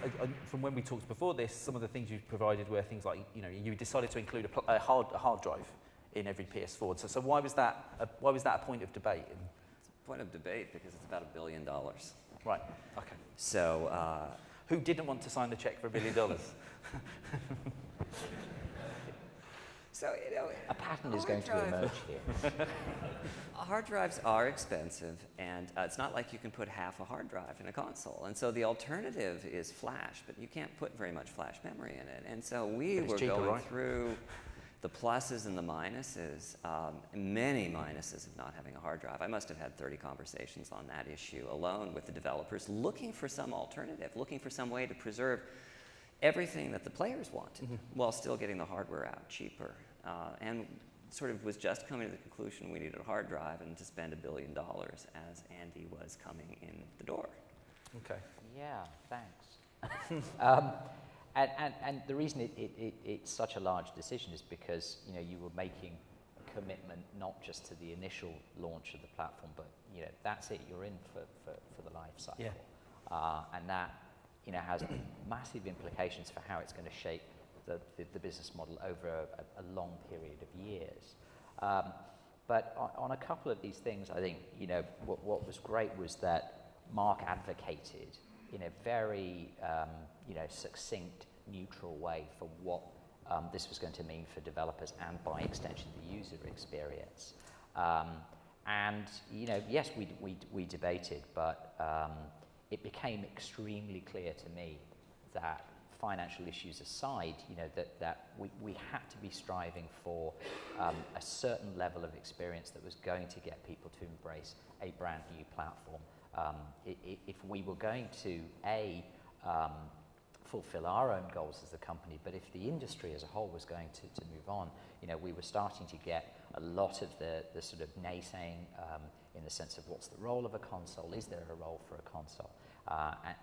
things, from when we talked before this, some of the things you provided were things like, you decided to include a hard drive in every PS4. So why was that a point of debate? It's a point of debate because it's about $1 billion. Right. Okay. So who didn't want to sign the check for $1 billion? So, a pattern is going to emerge here. Hard drives are expensive, and it's not like you can put half a hard drive in a console. And so the alternative is flash, but you can't put very much flash memory in it. And so we were going through the pluses and the minuses, many minuses of not having a hard drive. I must have had 30 conversations on that issue alone with the developers, looking for some alternative, looking for some way to preserve everything that the players wanted, while still getting the hardware out cheaper. And sort of was just coming to the conclusion we needed a hard drive and to spend $1 billion as Andy was coming in the door. Okay. Yeah, thanks. And the reason it's such a large decision is because you were making a commitment not just to the initial launch of the platform, but that's it. You're in for the life cycle, and that has massive implications for how it's going to shape the business model over a long period of years. But on a couple of these things, I think what was great was that Mark advocated in a very succinct, neutral way for what this was going to mean for developers and, by extension, the user experience. And yes, we debated, but it became extremely clear to me that, financial issues aside, that we had to be striving for a certain level of experience that was going to get people to embrace a brand new platform. If we were going to fulfill our own goals as a company, but if the industry as a whole was going to move on, we were starting to get a lot of the sort of naysaying in the sense of what's the role of a console, is there a role for a console?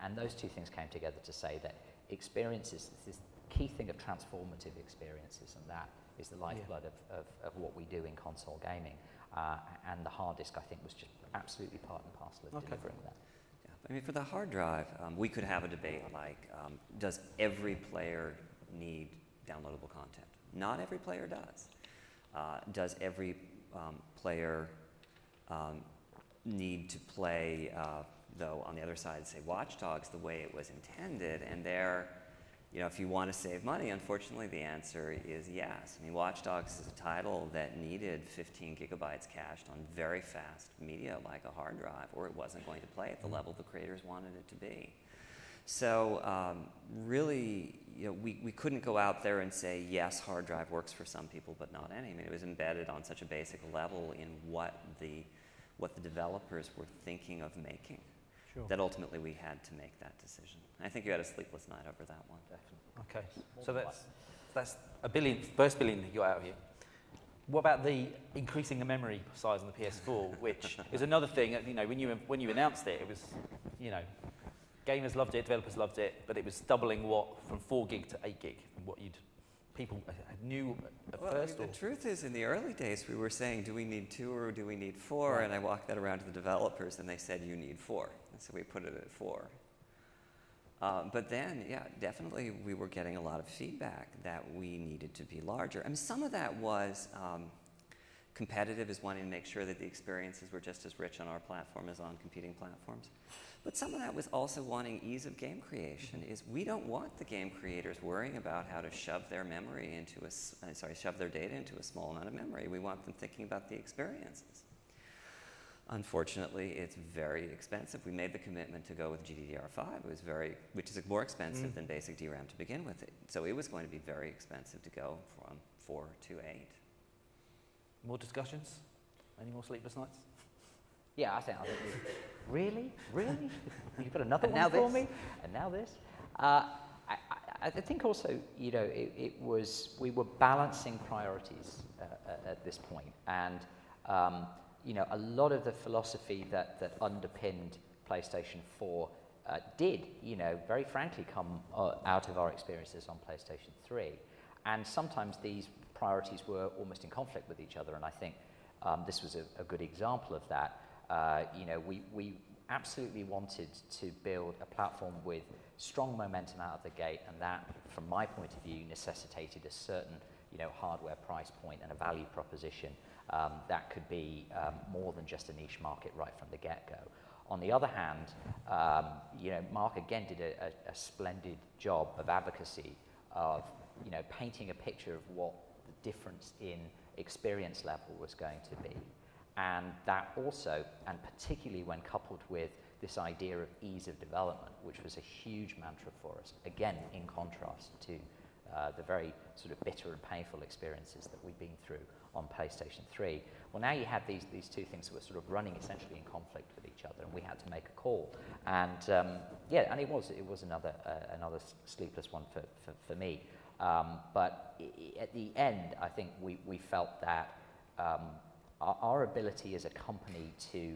And those two things came together to say that experiences, this key thing of transformative experiences, and that is the lifeblood of what we do in console gaming. And the hard disk, I think, was just absolutely part and parcel of delivering that. Yeah. I mean, for the hard drive, we could have a debate like, does every player need downloadable content? Not every player does. Does every player need to play, though, on the other side, say, Watch Dogs the way it was intended? And there, if you want to save money, unfortunately, the answer is yes. I mean, Watch Dogs is a title that needed 15 gigabytes cached on very fast media like a hard drive, or it wasn't going to play at the level the creators wanted it to be. So really, we couldn't go out there and say, yes, hard drive works for some people, but not any. I mean, it was embedded on such a basic level in what the developers were thinking of making. Sure. That ultimately we had to make that decision. I think you had a sleepless night over that one. Definitely. Okay, so that's first billion that you got out of here. What about the increasing the memory size on the PS4, which is another thing? When you announced it, it was, gamers loved it, developers loved it, but it was doubling from 4 gig to 8 gig, from what people knew at first? The truth is, in the early days, we were saying, do we need 2 or do we need 4? Right. And I walked that around to the developers, and they said, you need 4. And so we put it at 4. But then, yeah, definitely we were getting a lot of feedback that we needed to be larger. I mean, some of that was competitive, as wanting to make sure that the experiences were just as rich on our platform as on competing platforms. But some of that was also wanting ease of game creation. Is we don't want the game creators worrying about how to shove their memory into shove their data into a small amount of memory. We want them thinking about the experiences. Unfortunately, it's very expensive. We made the commitment to go with GDDR5, which is more expensive than basic DRAM to begin with. So it was going to be very expensive to go from 4 to 8. More discussions? Any more sleepless nights? Yeah, I think really? You've got another one for me? And now this? I think also, we were balancing priorities at this point, and a lot of the philosophy that underpinned PlayStation 4 did, very frankly, come out of our experiences on PlayStation 3, and sometimes these priorities were almost in conflict with each other, and I think this was a good example of that. absolutely wanted to build a platform with strong momentum out of the gate, and that, from my point of view, necessitated a certain hardware price point and a value proposition that could be more than just a niche market right from the get-go. On the other hand, Mark again did a splendid job of advocacy of painting a picture of what the difference in experience level was going to be. And that also, and particularly when coupled with this idea of ease of development, which was a huge mantra for us, again, in contrast to the very sort of bitter and painful experiences that we've been through on PlayStation 3. Well, now you had these two things that were sort of running essentially in conflict with each other, and we had to make a call. And and it was another sleepless one for me. But at the end, I think we felt that our ability as a company to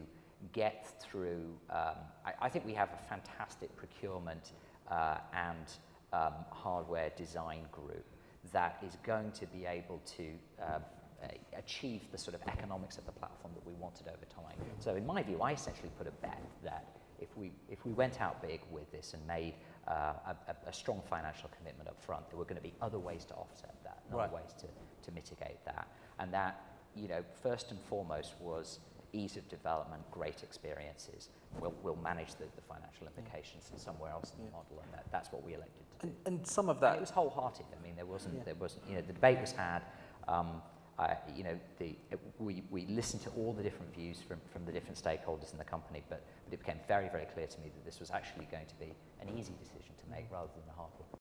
get through, I think we have a fantastic procurement and hardware design group that is going to be able to achieve the sort of economics of the platform that we wanted over time. So in my view, I essentially put a bet that if we went out big with this and made a strong financial commitment up front, there were going to be other ways to offset that, other ways to mitigate that. And that, first and foremost was ease of development, great experiences. We'll manage the financial implications somewhere else in the model, and that's what we elected to do. And some of that... And it was wholehearted. I mean, there wasn't, the debate was had. We listened to all the different views from the different stakeholders in the company, but it became very, very clear to me that this was actually going to be an easy decision to make rather than a hard one.